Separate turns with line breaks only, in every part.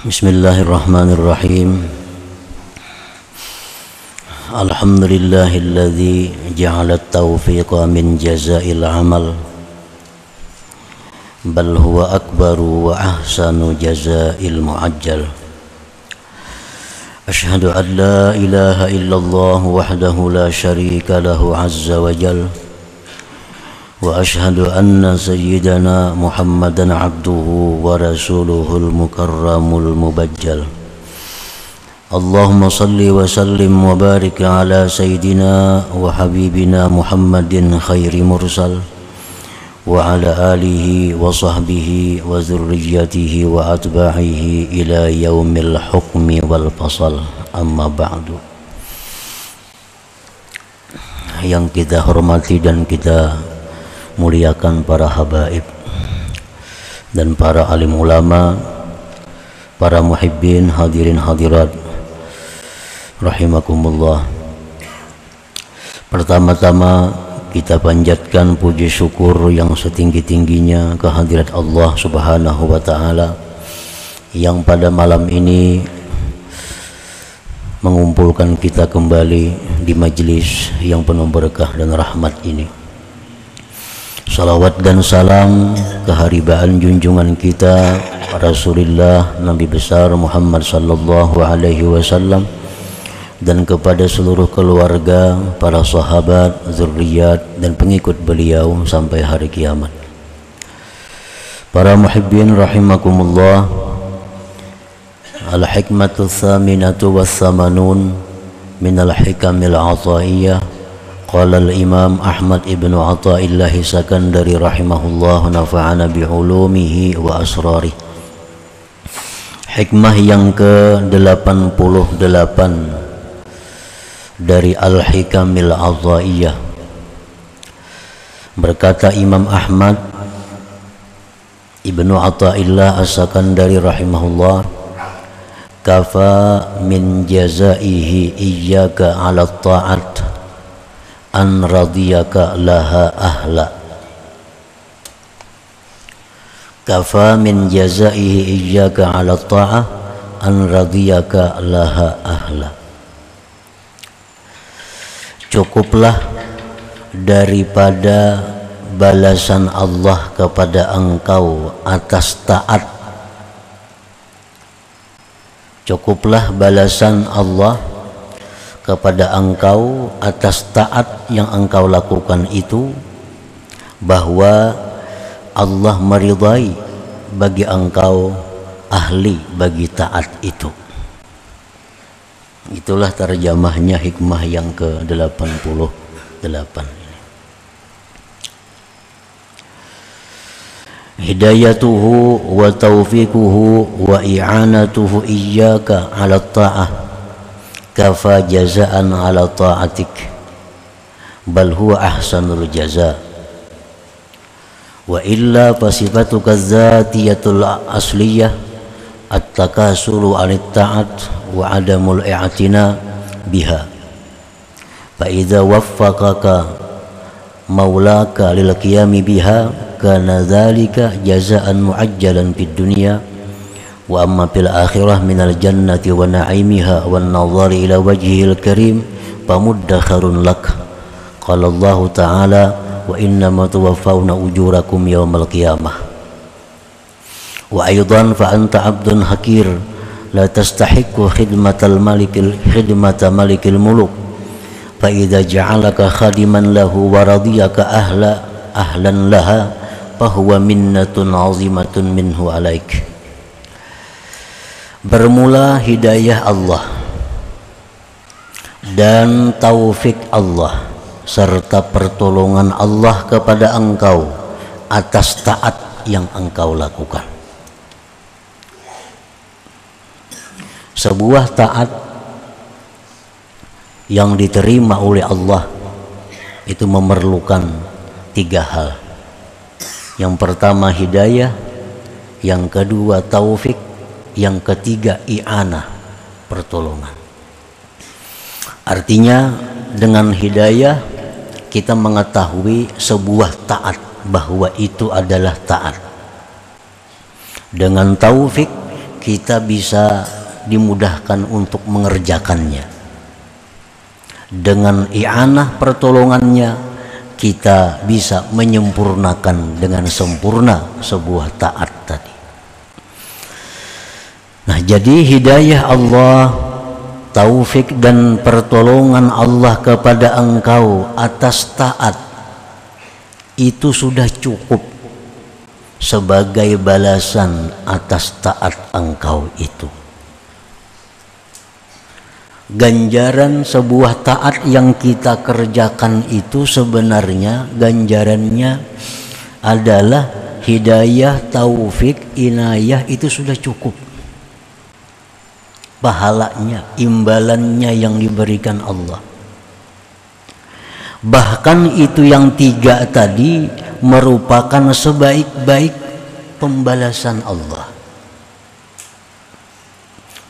Bismillahirrahmanirrahim. Alhamdulillahilladzi ja'ala at-tawfiqa min jaza'il amal bal huwa akbaru wa ahsanu jaza'il mu'ajjal. Ashhadu an la ilaha illallah wahdahu la syarika lahu azza wa jalla wa ashhadu anna sayyidana Muhammadan abduhu wa rasuluhul mukarramul mubajjal. Allahumma salli wa sallim wa barik ala sayyidina wa habibina Muhammadin khairi mursal wa ala alihi wa sahbihi wa zurriyatihi wa atba'ihi ila yaumil hukmi wal fasal. Amma ba'du. Yang kita hormati dan kita muliakan para habaib dan para alim ulama, para muhibbin, hadirin hadirat rahimakumullah. Pertama-tama kita panjatkan puji syukur yang setinggi-tingginya kehadirat Allah Subhanahu wa taala yang pada malam ini mengumpulkan kita kembali di majlis yang penuh berkah dan rahmat ini. Salawat dan salam keharibaan junjungan kita Rasulullah Nabi besar Muhammad sallallahu alaihi wasallam dan kepada seluruh keluarga, para sahabat, zurriyat dan pengikut beliau sampai hari kiamat. Para muhibbin rahimakumullah, al-hikmatu tsaminatu was-samanun minal hikamil ataiyah. Qala al-Imam Ahmad ibn Athaillah Sakandari rahimahullah nafa'ana bi'ulumihi wa asrarih. Hikmah yang ke-88 dari Al-Hikamil Athaiyah. Berkata Imam Ahmad ibn Athaillah As-Sakandari rahimahullah, kafa min jazaihi iyyaka 'ala ta'at an radiyaka laha ahla. Kafa min jazaihi iyyaka 'ala ta'ah an radiyaka laha ahla. Cukuplah daripada balasan Allah kepada engkau atas taat. Cukuplah balasan Allah kepada engkau atas taat yang engkau lakukan itu, bahwa Allah meridai bagi engkau ahli bagi taat itu. Itulah terjemahnya hikmah yang ke-88 ini. Hidayatuhu wa taufiquhu wa i'anatuhu iyyaka 'ala ta'ah kafa jazaan 'ala ta'atik bal huwa ahsanul jaza wa illa fasifatuka dzatiyatul asliyah at-takasulu 'anit ta'at wa 'adamul i'tina biha fa idza waffaqaka maulaka lil qiyami biha kana dzalika jazaan muajjalan fid dunya wa amma fil akhirah minal jannati wa na'imiha wan nadhari ila wajhil karim famuddakharun lak. Qala Allah ta'ala wa innama tuwaffawna ujurakum yawmal qiyamah. Wa aidan fa anta 'abdun hakir la tastahiqqu khidmata malikil muluk fa idza ja'alaka khadiman lahu wa radiyaka ahlan laha fa huwa minnatun 'azimatun minhu 'alaik. Bermula hidayah Allah dan taufik Allah serta pertolongan Allah kepada engkau atas taat yang engkau lakukan. Sebuah taat yang diterima oleh Allah itu memerlukan 3 hal. Yang pertama hidayah, yang kedua taufik, yang ketiga i'anah, pertolongan. Artinya dengan hidayah kita mengetahui sebuah taat bahwa itu adalah taat. Dengan taufik kita bisa dimudahkan untuk mengerjakannya. Dengan i'anah pertolongannya kita bisa menyempurnakan dengan sempurna sebuah taat tadi. Nah, jadi hidayah Allah, taufik dan pertolongan Allah kepada engkau atas taat itu sudah cukup sebagai balasan atas taat engkau itu. Ganjaran sebuah taat yang kita kerjakan itu sebenarnya ganjarannya adalah hidayah, taufik, inayah, itu sudah cukup. Pahalanya, imbalannya yang diberikan Allah. Bahkan itu yang 3 tadi merupakan sebaik-baik pembalasan Allah.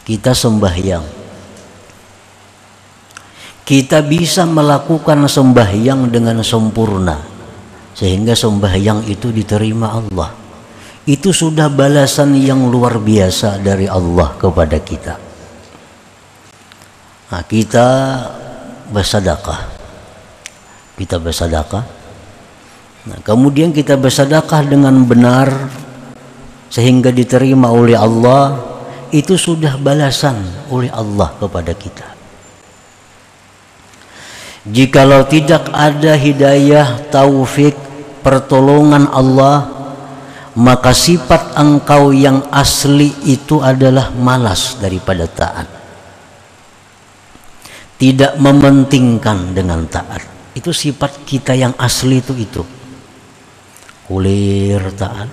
Kita sembahyang, kita bisa melakukan sembahyang dengan sempurna sehingga sembahyang itu diterima Allah. Itu sudah balasan yang luar biasa dari Allah kepada kita. Nah, kita bersedekah, nah, kemudian kita bersedekah dengan benar sehingga diterima oleh Allah, itu sudah balasan oleh Allah kepada kita. Jikalau tidak ada hidayah, taufik, pertolongan Allah, maka sifat engkau yang asli itu adalah malas daripada taat, tidak mementingkan dengan taat. Itu sifat kita yang asli itu. Kulir taat,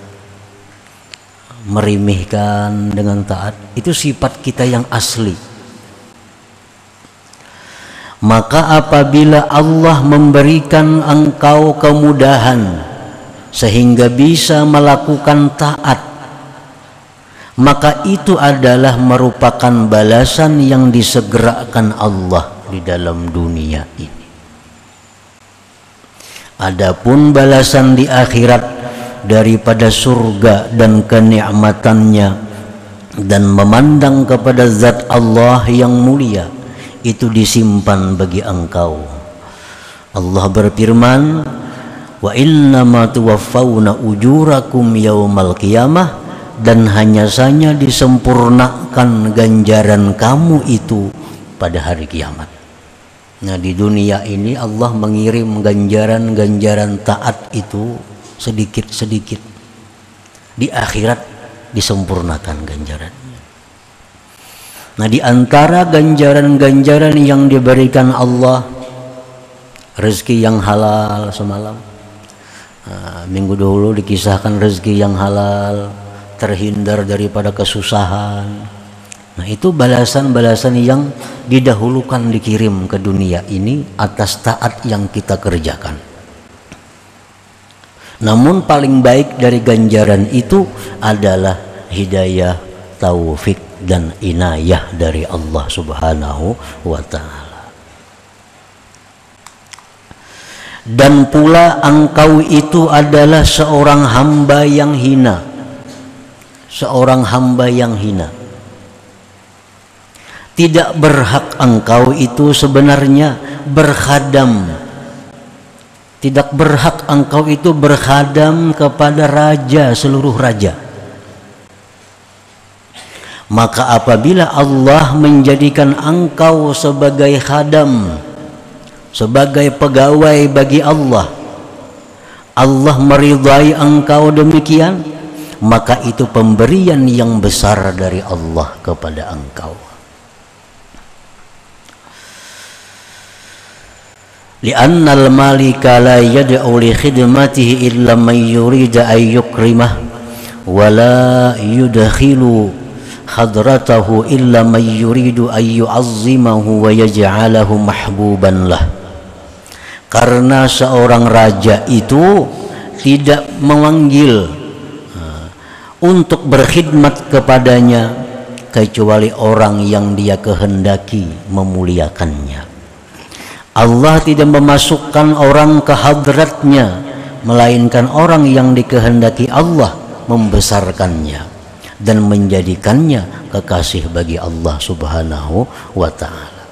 merimihkan dengan taat, itu sifat kita yang asli. Maka apabila Allah memberikan engkau kemudahan sehingga bisa melakukan taat, maka itu adalah merupakan balasan yang disegerakan Allah di dalam dunia ini. Adapun balasan di akhirat daripada surga dan kenikmatannya dan memandang kepada zat Allah yang mulia, itu disimpan bagi engkau. Allah berfirman, wa innama tuwaffawna ujurakum yaumal qiyamah, dan hanya saja disempurnakan ganjaran kamu itu pada hari kiamat. Nah, di dunia ini Allah mengirim ganjaran-ganjaran taat itu sedikit-sedikit. Di akhirat disempurnakan ganjarannya. Nah, di antara ganjaran-ganjaran yang diberikan Allah, rezeki yang halal semalam. Nah, minggu dahulu dikisahkan rezeki yang halal, terhindar daripada kesusahan. Nah, itu balasan-balasan yang didahulukan dikirim ke dunia ini atas taat yang kita kerjakan. Namun paling baik dari ganjaran itu adalah hidayah, taufik dan inayah dari Allah Subhanahu wa ta'ala. Dan pula engkau itu adalah seorang hamba yang hina. Seorang hamba yang hina. Tidak berhak engkau itu sebenarnya berkhadam. Tidak berhak engkau itu berkhadam kepada raja, seluruh raja. Maka apabila Allah menjadikan engkau sebagai khadam, sebagai pegawai bagi Allah, Allah meridai engkau demikian, maka itu pemberian yang besar dari Allah kepada engkau. Li'anna al-malika la yad'u li khidmatihi illa man yurida an yukrimah wa la yudkhilu hadratahu illa man yuridu an yu'azzimahu wa yaj'alahu mahbuban lah. Karena seorang raja itu tidak memanggil untuk berkhidmat kepadanya kecuali orang yang dia kehendaki memuliakannya. Allah tidak memasukkan orang ke hadratnya, melainkan orang yang dikehendaki Allah membesarkannya. dan menjadikannya kekasih bagi Allah Subhanahu wa ta'ala.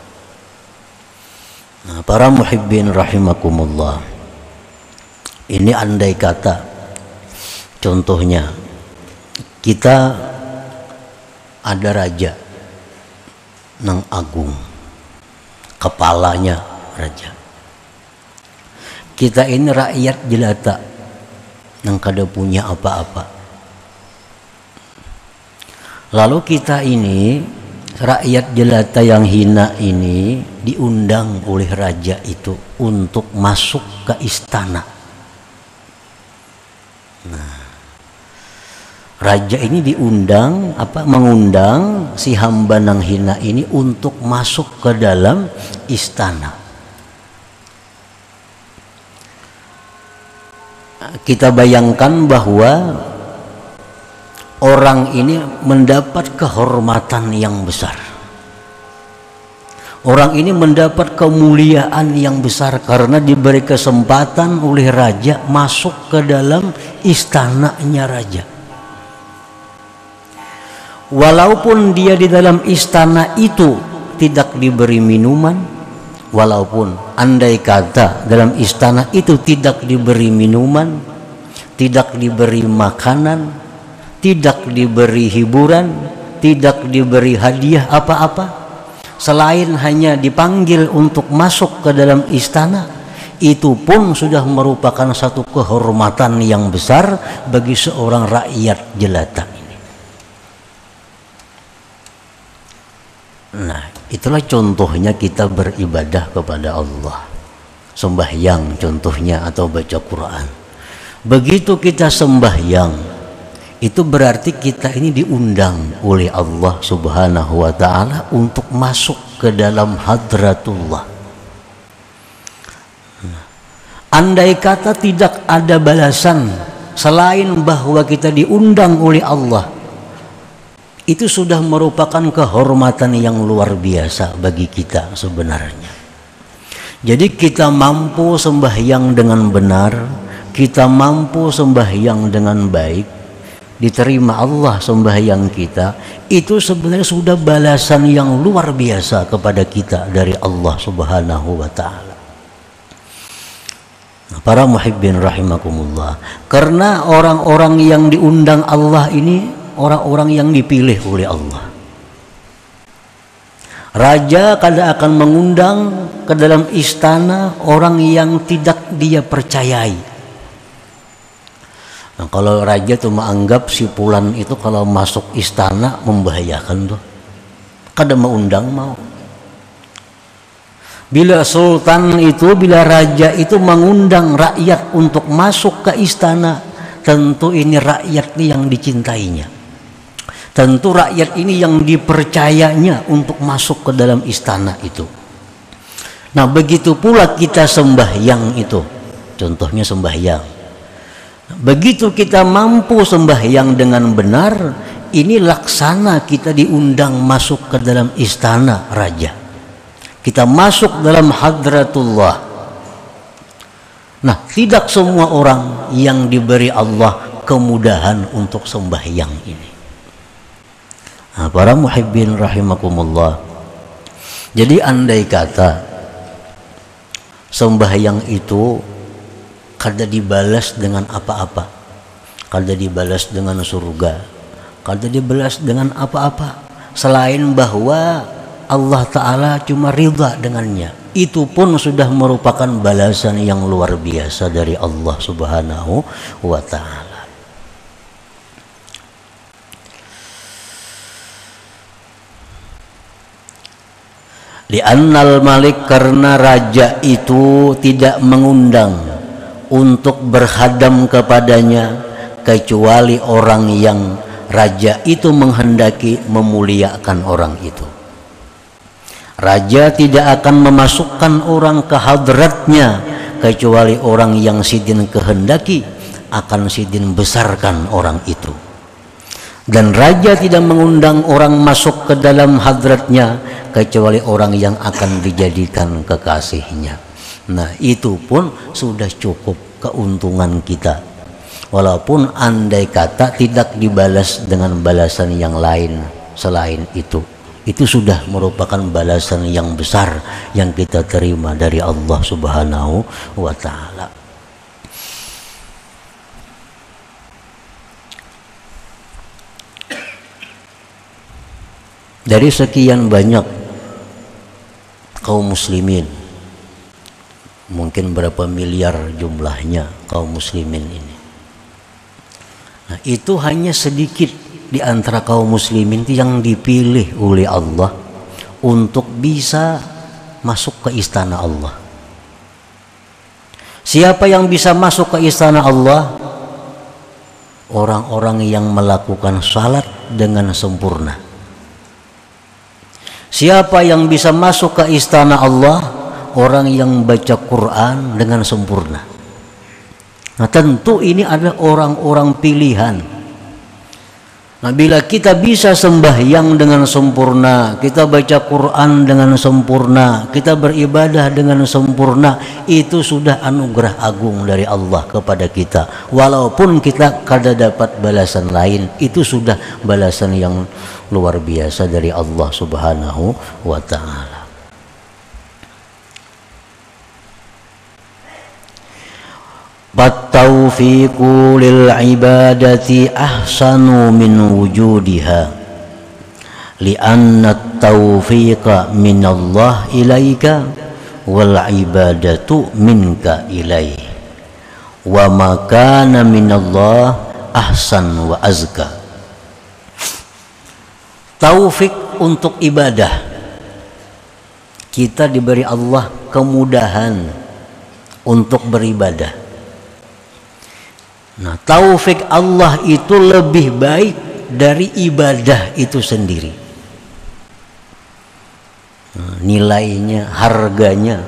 Nah, para muhibbin rahimakumullah, ini andai kata contohnya kita ada raja nang agung, kepalanya raja, kita ini rakyat jelata nang kada punya apa-apa. Lalu kita ini rakyat jelata yang hina ini diundang oleh raja itu untuk masuk ke istana. Nah, raja ini mengundang si hamba nang hina ini untuk masuk ke dalam istana. Kita bayangkan bahwa orang ini mendapat kehormatan yang besar. Orang ini mendapat kemuliaan yang besar karena diberi kesempatan oleh raja masuk ke dalam istananya raja. Walaupun dia di dalam istana itu tidak diberi minuman, walaupun andai kata dalam istana itu tidak diberi minuman, tidak diberi makanan, tidak diberi hiburan, tidak diberi hadiah apa-apa, selain hanya dipanggil untuk masuk ke dalam istana, itu pun sudah merupakan satu kehormatan yang besar bagi seorang rakyat jelata ini. Nah, itulah contohnya kita beribadah kepada Allah, sembahyang contohnya, atau baca Quran. Begitu kita sembahyang, itu berarti kita ini diundang oleh Allah Subhanahu wa ta'ala untuk masuk ke dalam hadratullah. Andai kata tidak ada balasan selain bahwa kita diundang oleh Allah, itu sudah merupakan kehormatan yang luar biasa bagi kita sebenarnya. Jadi kita mampu sembahyang dengan benar, kita mampu sembahyang dengan baik, diterima Allah sembahyang kita, itu sebenarnya sudah balasan yang luar biasa kepada kita dari Allah Subhanahu wa ta'ala. Nah, para muhibbin rahimakumullah, karena orang-orang yang diundang Allah ini orang-orang yang dipilih oleh Allah. Raja kada akan mengundang ke dalam istana orang yang tidak dia percayai. Nah, kalau raja tuh menganggap si Fulan itu kalau masuk istana membahayakan tuh, kada mau undang mau. Bila sultan itu, bila raja itu mengundang rakyat untuk masuk ke istana, tentu ini rakyat ini yang dicintainya, tentu rakyat ini yang dipercayanya untuk masuk ke dalam istana itu. Nah, begitu pula kita sembahyang itu, contohnya sembahyang. Begitu kita mampu sembahyang dengan benar, ini laksana kita diundang masuk ke dalam istana raja. Kita masuk dalam hadratullah. Nah, tidak semua orang yang diberi Allah kemudahan untuk sembahyang ini. Nah, para muhibbin rahimakumullah, jadi andai kata sembahyang itu kada dibalas dengan apa-apa, kada dibalas dengan surga, kada dibalas dengan apa-apa selain bahwa Allah Ta'ala cuma ridha dengannya, itu pun sudah merupakan balasan yang luar biasa dari Allah Subhanahu wa ta'ala. Li'annal malik, karena raja itu tidak mengundang untuk berhadam kepadanya kecuali orang yang raja itu menghendaki memuliakan orang itu. Raja tidak akan memasukkan orang ke hadratnya kecuali orang yang sidin kehendaki akan sidin besarkan orang itu. Dan raja tidak mengundang orang masuk ke dalam hadratnya kecuali orang yang akan dijadikan kekasihnya. Nah, itu pun sudah cukup keuntungan kita. Walaupun andai kata tidak dibalas dengan balasan yang lain selain itu sudah merupakan balasan yang besar yang kita terima dari Allah Subhanahu wa ta'ala. Dari sekian banyak kaum muslimin, mungkin berapa miliar jumlahnya kaum muslimin ini. Nah, itu hanya sedikit di antara kaum muslimin yang dipilih oleh Allah untuk bisa masuk ke istana Allah. Siapa yang bisa masuk ke istana Allah? Orang-orang yang melakukan salat dengan sempurna. Siapa yang bisa masuk ke istana Allah? Orang yang baca Quran dengan sempurna. Nah, tentu ini adalah orang-orang pilihan. Nah, bila kita bisa sembahyang dengan sempurna, kita baca Quran dengan sempurna, kita beribadah dengan sempurna, itu sudah anugerah agung dari Allah kepada kita. Walaupun kita kada dapat balasan lain, itu sudah balasan yang luar biasa dari Allah Subhanahu wa ta'ala. At-taufiqu lil ibadati ahsanu min wujudiha li'anna at-taufiqa min Allah ilaika wal ibadatu minka ilaih wa ma kana min Allah ahsan wa azka. Taufik untuk ibadah, kita diberi Allah kemudahan untuk beribadah. Nah, taufik Allah itu lebih baik dari ibadah itu sendiri. Nah, nilainya, harganya.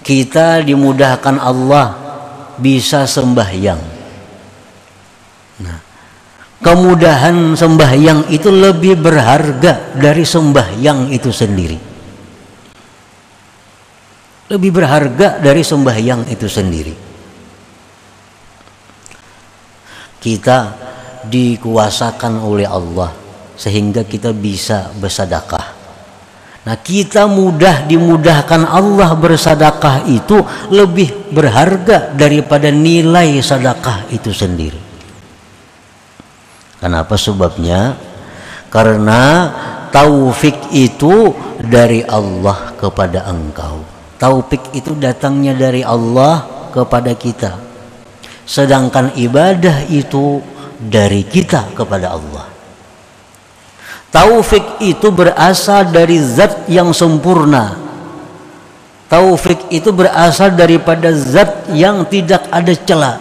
Kita dimudahkan Allah bisa sembahyang. Nah, kemudahan sembahyang itu lebih berharga dari sembahyang itu sendiri. Lebih berharga dari sembahyang itu sendiri. Kita dikuasakan oleh Allah sehingga kita bisa bersedekah. Nah, kita dimudahkan Allah bersedekah itu lebih berharga daripada nilai sedekah itu sendiri. Kenapa sebabnya? Karena taufik itu dari Allah kepada engkau. Taufik itu datangnya dari Allah kepada kita. Sedangkan ibadah itu dari kita kepada Allah. Taufik itu berasal dari zat yang sempurna. Taufik itu berasal daripada zat yang tidak ada celah.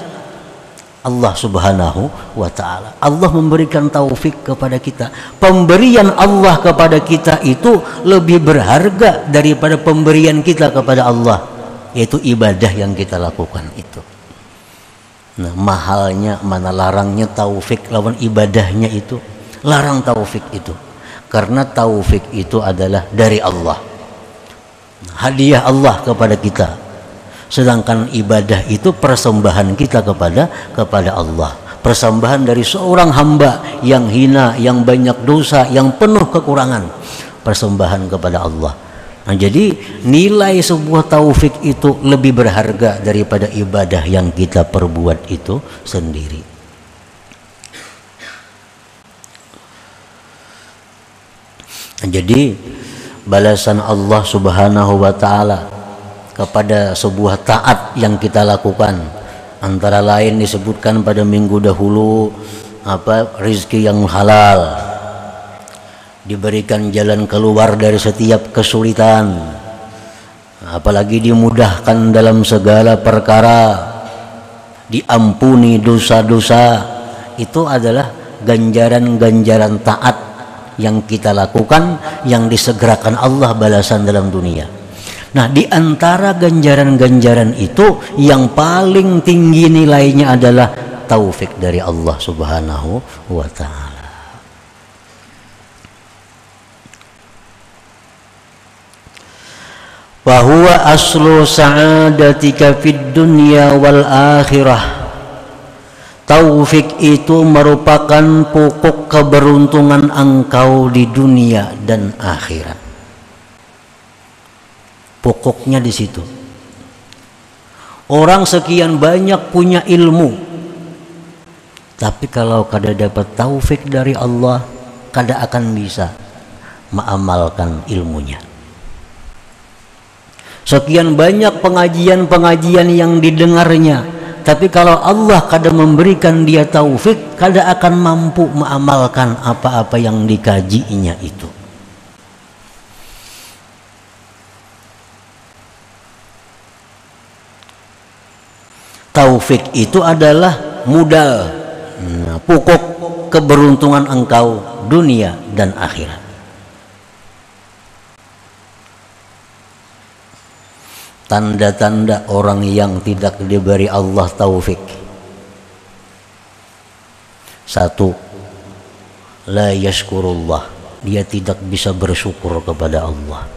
Allah Subhanahu wa ta'ala. Allah memberikan taufik kepada kita. Pemberian Allah kepada kita itu lebih berharga daripada pemberian kita kepada Allah, yaitu ibadah yang kita lakukan itu. Nah, mahalnya, mana larangnya taufik lawan ibadahnya itu. Larang taufik itu, karena taufik itu adalah dari Allah, hadiah Allah kepada kita. Sedangkan ibadah itu persembahan kita kepada Allah. Persembahan dari seorang hamba yang hina, yang banyak dosa, yang penuh kekurangan. Persembahan kepada Allah. Nah, jadi nilai sebuah taufik itu lebih berharga daripada ibadah yang kita perbuat itu sendiri. Nah, jadi balasan Allah Subhanahu wa ta'ala kepada sebuah taat yang kita lakukan, antara lain disebutkan pada minggu dahulu rizki yang halal, diberikan jalan keluar dari setiap kesulitan, apalagi dimudahkan dalam segala perkara, diampuni dosa-dosa. Itu adalah ganjaran-ganjaran taat yang kita lakukan, yang disegerakan Allah balasan dalam dunia. Nah, di antara ganjaran-ganjaran itu yang paling tinggi nilainya adalah taufik dari Allah Subhanahu wa ta'ala. Wa huwa aslu sa'adatika fid dunya wal akhirah Taufik itu merupakan pokok keberuntungan engkau di dunia dan akhirat. Pokoknya di situ. Orang sekian banyak punya ilmu, tapi kalau kada dapat taufik dari Allah, kada akan bisa mengamalkan ilmunya. Sekian banyak pengajian-pengajian yang didengarnya, tapi kalau Allah kada memberikan dia taufik, kada akan mampu mengamalkan apa-apa yang dikajinya itu. Taufik itu adalah modal, pokok keberuntungan engkau dunia dan akhirat. Tanda-tanda orang yang tidak diberi Allah taufik. 1. La yashkurullah, dia tidak bisa bersyukur kepada Allah.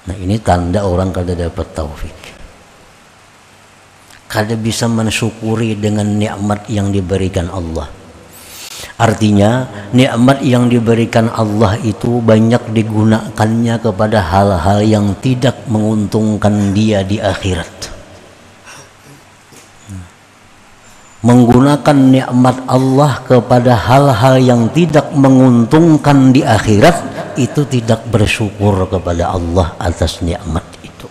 Nah, ini tanda orang kada dapat taufik. Kada bisa mensyukuri dengan nikmat yang diberikan Allah. Artinya nikmat yang diberikan Allah itu banyak digunakannya kepada hal-hal yang tidak menguntungkan dia di akhirat. Menggunakan nikmat Allah kepada hal-hal yang tidak menguntungkan di akhirat, itu tidak bersyukur kepada Allah atas nikmat itu.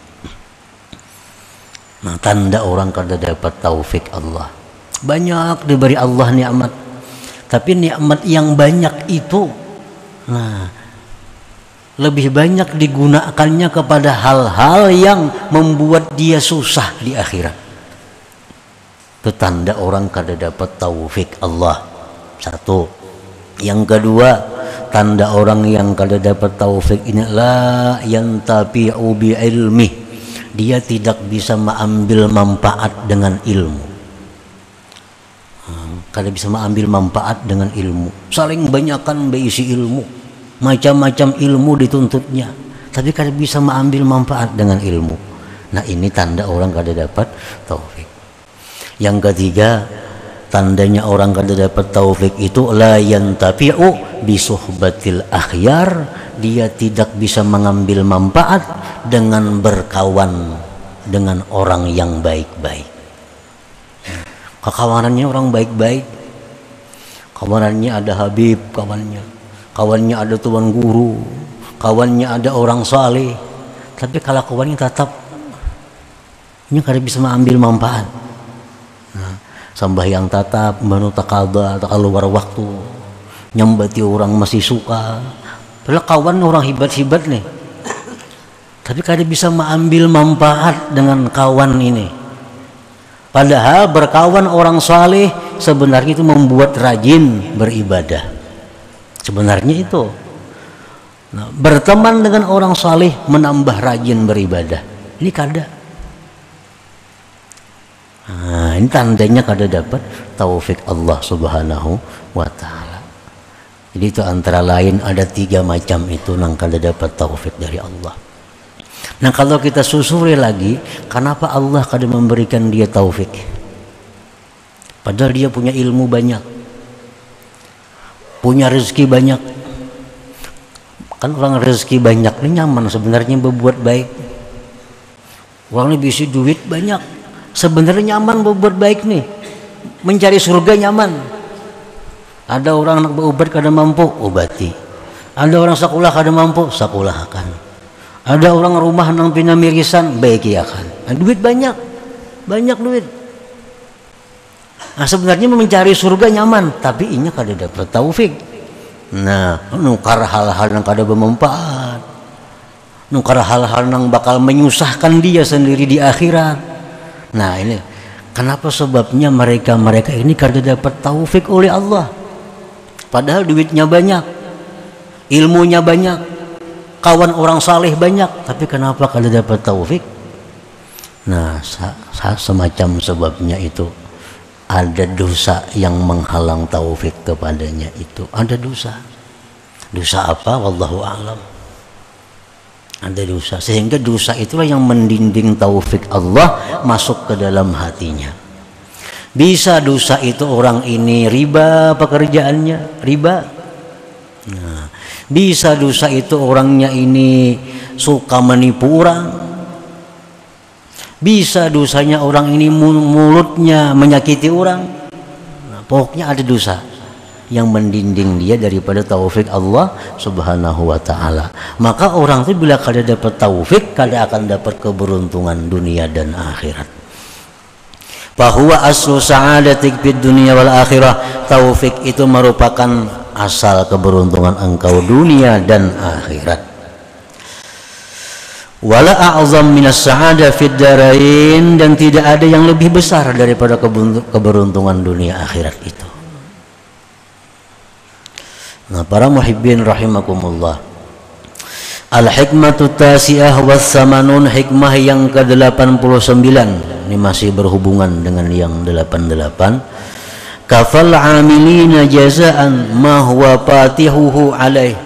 Nah, tanda orang kada dapat taufik Allah. Banyak diberi Allah nikmat, tapi nikmat yang banyak itu, nah, lebih banyak digunakannya kepada hal-hal yang membuat dia susah di akhirat. Itu tanda orang kada dapat taufik Allah. 1. Yang kedua, tanda orang yang kada dapat taufik ini, la yantafi'u bi ilmi, dia tidak bisa mengambil manfaat dengan ilmu. Kada bisa mengambil manfaat dengan ilmu. Saling banyakkan berisi ilmu, macam-macam ilmu dituntutnya, tapi kada bisa mengambil manfaat dengan ilmu. Nah, ini tanda orang kada dapat taufik. Yang ketiga, tandanya orang kada dapat taufik itu, la yantafi'u bi suhbatil akhyar, dia tidak bisa mengambil manfaat dengan berkawan dengan orang yang baik-baik. Kawanannya orang baik-baik, kawanannya ada Habib, kawannya ada tuan guru, kawannya ada orang saleh, tapi kalau kawannya tetap ini kada bisa mengambil manfaat. Nah, sembahyang tatap, manu takaba, tak keluar waktu, nyambati orang masih suka, padahal kawan orang hebat-hebat nih, tapi kada bisa mengambil manfaat dengan kawan ini. Padahal berkawan orang saleh sebenarnya itu membuat rajin beribadah. Sebenarnya itu. Nah, berteman dengan orang saleh menambah rajin beribadah. Ini kada. Nah, ini tandanya kada dapat taufik Allah Subhanahu wa ta'ala. Jadi itu antara lain ada 3 macam itu nang kada dapat taufik dari Allah. Nah, kalau kita susuri lagi, kenapa Allah kada memberikan dia taufik? Padahal dia punya ilmu banyak, punya rezeki banyak. Kan orang rezeki banyak ini nyaman sebenarnya berbuat baik. Orang ini bisa duit banyak, sebenarnya nyaman berbuat baik nih. Mencari surga nyaman. Ada orang nak berobat kada mampu, obati. Ada orang sekolah kada mampu, sekolahkan. Ada orang rumah nang pina mirisan, baikiakan. Nah, duit banyak duit. Nah, sebenarnya mencari surga nyaman, tapi inya kada dapat taufik. Nah, nukar hal-hal yang kada bermanfaat, nukar hal-hal yang bakal menyusahkan dia sendiri di akhirat. Nah, ini kenapa sebabnya mereka ini kada dapat taufik oleh Allah. Padahal duitnya banyak, ilmunya banyak, kawan orang saleh banyak, tapi kenapa kada dapat taufik? Nah, semacam sebabnya itu ada dosa yang menghalang taufik kepadanya itu. Ada dosa. Dosa apa? Wallahu a'lam. Ada dosa, sehingga dosa itulah yang mendinding taufik Allah masuk ke dalam hatinya. Bisa dosa itu orang ini riba pekerjaannya, riba. Nah, bisa dosa itu orangnya ini suka menipu orang. Bisa dosanya orang ini mulutnya menyakiti orang. Nah, pokoknya ada dosa yang mendinding dia daripada taufik Allah Subhanahu wa taala. Maka orang itu bila kada dapat taufik, kada akan dapat keberuntungan dunia dan akhirat. Bahwa aslu sa'adatik fid dunia wal akhirah, taufik itu merupakan asal keberuntungan engkau dunia dan akhirat. Wala a'zam minas sa'adah fid darain, dan tidak ada yang lebih besar daripada keberuntungan dunia akhirat itu. Nah, para muhibbin rahimakumullah, al-hikmatu tasi'ah was-samanun, hikmah yang ke-89. Ini masih berhubungan dengan yang 88. Kafal amilina jazaan ma huwa fatihuhu alaih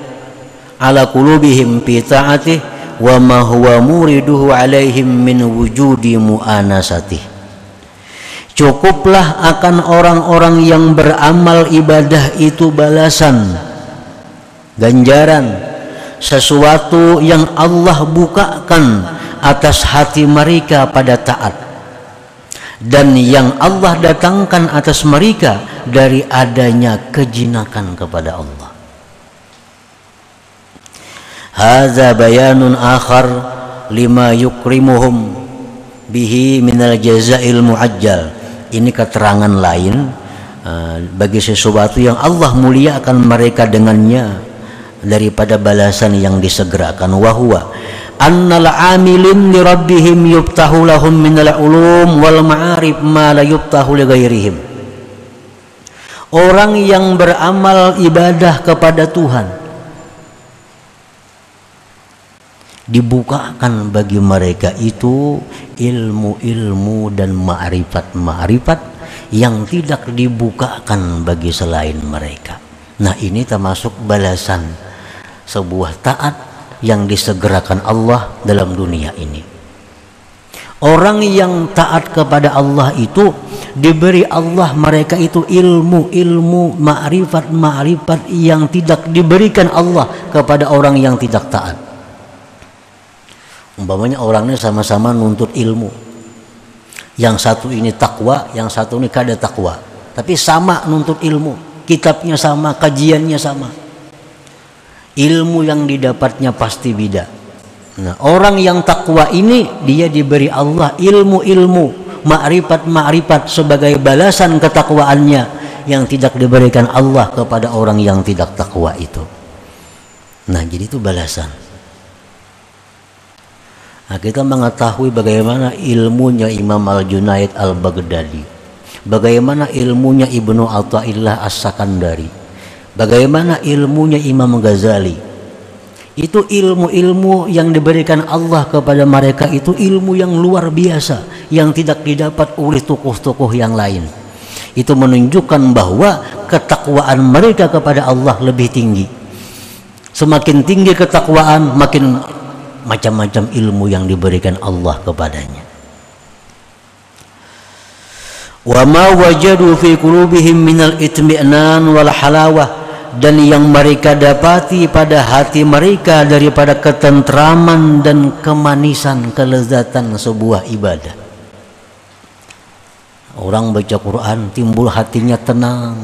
ala qulubihim fi ta'atih wa ma huwa muriduhu alaihim min wujudi mu'anasatih. Cukuplah akan orang-orang yang beramal ibadah itu balasan, ganjaran, sesuatu yang Allah bukakan atas hati mereka pada taat, dan yang Allah datangkan atas mereka dari adanya kejinakan kepada Allah. Hadza bayanun akhar lima yukrimuhum bihi minal jazail muajjal. Ini keterangan lain bagi sesuatu yang Allah muliakan mereka dengannya daripada balasan yang disegerakan. Wahwa annal amilin li rabbihim yubtahu lahum minal ulum wal ma'arif ma la yubtahu li ghairihim. Orang yang beramal ibadah kepada Tuhan dibukakan bagi mereka itu ilmu-ilmu dan ma'rifat-ma'rifat yang tidak dibukakan bagi selain mereka. Nah, ini termasuk balasan sebuah taat yang disegerakan Allah dalam dunia ini. Orang yang taat kepada Allah itu diberi Allah mereka itu ilmu-ilmu, ma'rifat-ma'rifat yang tidak diberikan Allah kepada orang yang tidak taat. Umpamanya orangnya sama-sama nuntut ilmu. Yang satu ini takwa, yang satu ini kada takwa. Tapi sama nuntut ilmu, kitabnya sama, kajiannya sama. Ilmu yang didapatnya pasti beda. Nah, orang yang takwa ini dia diberi Allah ilmu-ilmu, ma'rifat-ma'rifat sebagai balasan ketakwaannya yang tidak diberikan Allah kepada orang yang tidak takwa itu. Nah, jadi itu balasan. Nah, kita mengetahui bagaimana ilmunya Imam Al-Junaid Al-Baghdadi, bagaimana ilmunya Ibnu Athaillah As-Sakandari, bagaimana ilmunya Imam Ghazali. Itu ilmu-ilmu yang diberikan Allah kepada mereka, itu ilmu yang luar biasa yang tidak didapat oleh tokoh-tokoh yang lain. Itu menunjukkan bahwa ketakwaan mereka kepada Allah lebih tinggi. Semakin tinggi ketakwaan, makin macam-macam ilmu yang diberikan Allah kepadanya. Wa ma wajadu fi qulubihim minal itmi'nan wal halawah, dan yang mereka dapati pada hati mereka daripada ketentraman dan kemanisan, kelezatan sebuah ibadah. Orang baca Quran timbul hatinya tenang,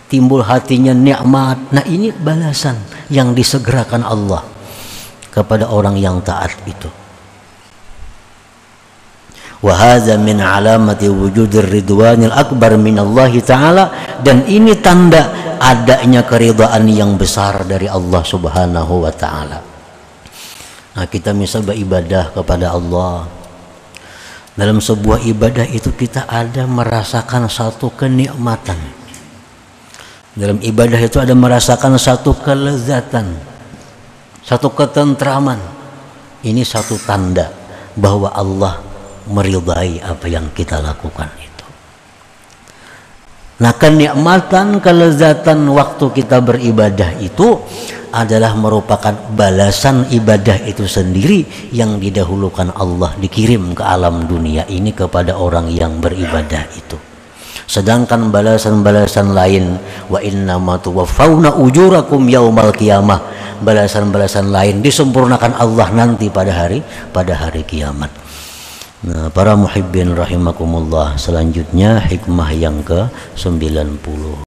timbul hatinya nikmat. Nah, ini balasan yang disegerakan Allah kepada orang yang taat itu. Wa hadza min alamati wujudir ridwanil akbar minallahi ta'ala, dan ini tanda adanya keridhaan yang besar dari Allah Subhanahu wa taala. Nah, kita misal beribadah kepada Allah, dalam sebuah ibadah itu kita ada merasakan satu kenikmatan. Dalam ibadah itu ada merasakan satu kelezatan, satu ketentraman. Ini satu tanda bahwa Allah meridai apa yang kita lakukan itu. Nah, kenikmatan, kelezatan waktu kita beribadah itu adalah merupakan balasan ibadah itu sendiri yang didahulukan Allah dikirim ke alam dunia ini kepada orang yang beribadah itu. Sedangkan balasan-balasan lain, wa innama tuwaffawna ujurakum yaumal qiyamah, balasan-balasan lain disempurnakan Allah nanti pada hari kiamat. Nah, para muhibbin rahimakumullah, selanjutnya hikmah yang ke-90.